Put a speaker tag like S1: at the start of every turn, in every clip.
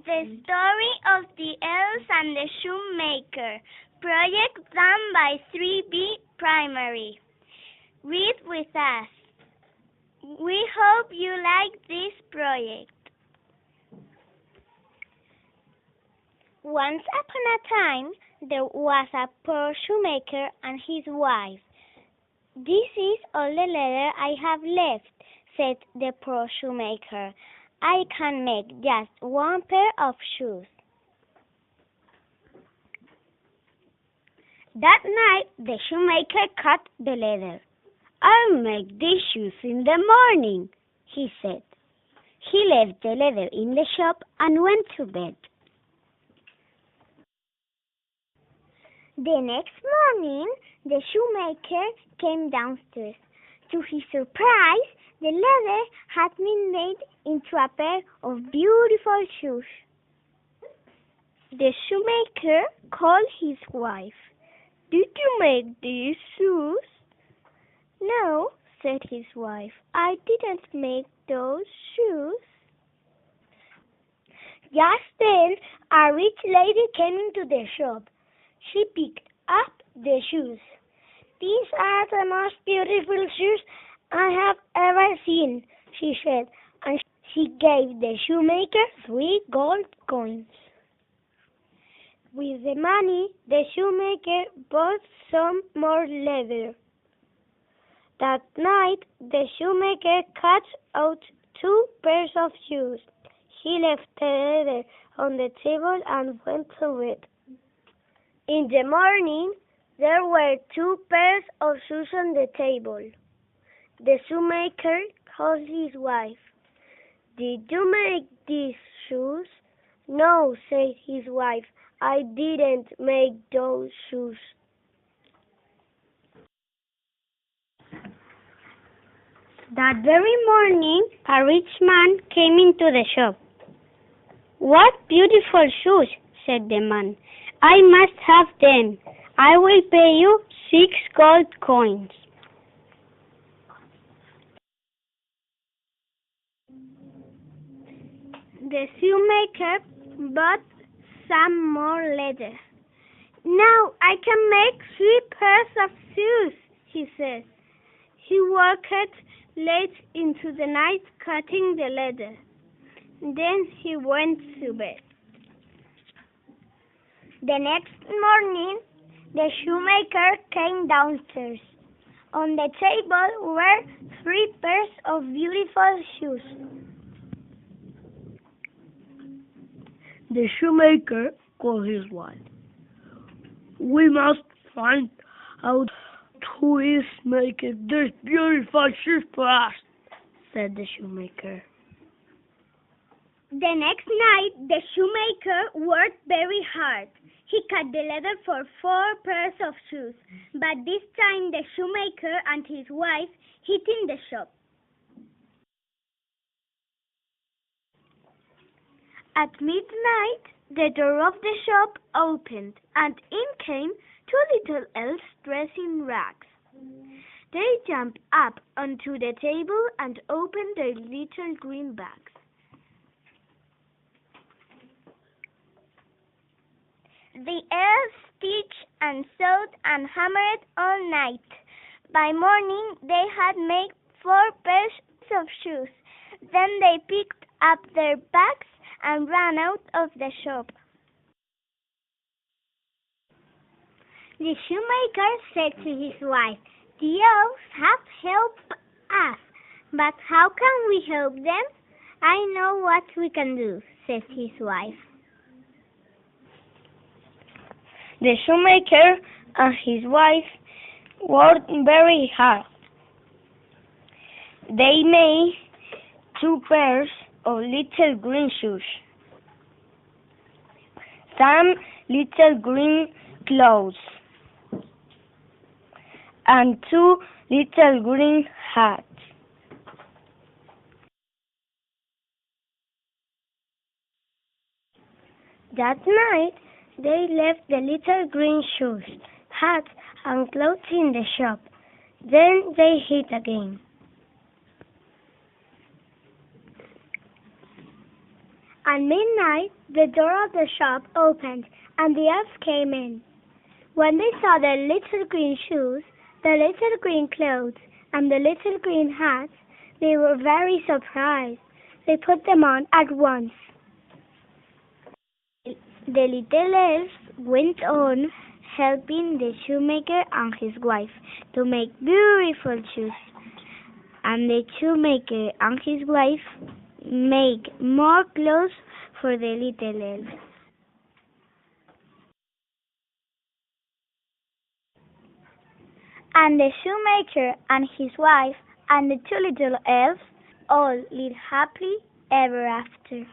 S1: The story of the Elves and the Shoemaker, project done by 3B Primary. Read with us. We hope you like this project. Once upon a time, there was a poor shoemaker and his wife. "This is all the leather I have left," said the poor shoemaker. "I can make just one pair of shoes." That night, the shoemaker cut the leather. "I'll make these shoes in the morning," he said. He left the leather in the shop and went to bed. The next morning, the shoemaker came downstairs. To his surprise, the leather had been made into a pair of beautiful shoes. The shoemaker called his wife. "Did you make these shoes?" "No," said his wife, "I didn't make those shoes." Just then, a rich lady came into the shop. She picked up the shoes. "These are the most beautiful shoes I have ever seen," she said, and she gave the shoemaker 3 gold coins. With the money, the shoemaker bought some more leather. That night, the shoemaker cut out 2 pairs of shoes. He left the leather on the table and went to bed. In the morning, there were 2 pairs of shoes on the table. The shoemaker called his wife. "Did you make these shoes?" "No," said his wife, "I didn't make those shoes." That very morning, a rich man came into the shop. "What beautiful shoes," said the man. "I must have them. I will pay you 6 gold coins." The shoemaker bought some more leather. "Now I can make 3 pairs of shoes," he said. He worked late into the night cutting the leather. Then he went to bed. The next morning, the shoemaker came downstairs. On the table were 3 pairs of beautiful shoes. The shoemaker called his wife. "We must find out who is making these beautiful shoes for us," said the shoemaker. The next night, the shoemaker worked very hard. He cut the leather for 4 pairs of shoes, but this time the shoemaker and his wife hid in the shop. At midnight, the door of the shop opened, and in came 2 little elves dressed in rags. They jumped up onto the table and opened their little green bags. The elves stitched and sewed and hammered all night. By morning, they had made 4 pairs of shoes. Then they picked up their bags and ran out of the shop. The shoemaker said to his wife, "The elves have helped us, but how can we help them?" "I know what we can do," said his wife. The shoemaker and his wife worked very hard. They made 2 pairs of little green shoes, some little green clothes, and 2 little green hats. That night, they left the little green shoes, hats, and clothes in the shop. Then they hid again. At midnight, the door of the shop opened, and the elves came in. When they saw the little green shoes, the little green clothes, and the little green hats, they were very surprised. They put them on at once. The little elves went on helping the shoemaker and his wife to make beautiful shoes, and the shoemaker and his wife make more clothes for the little elves. And the shoemaker and his wife and the two little elves all lived happily ever after.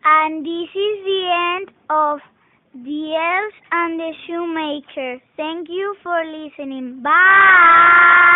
S1: And this is the end of The Elves and the Shoemaker. Thank you for listening. Bye!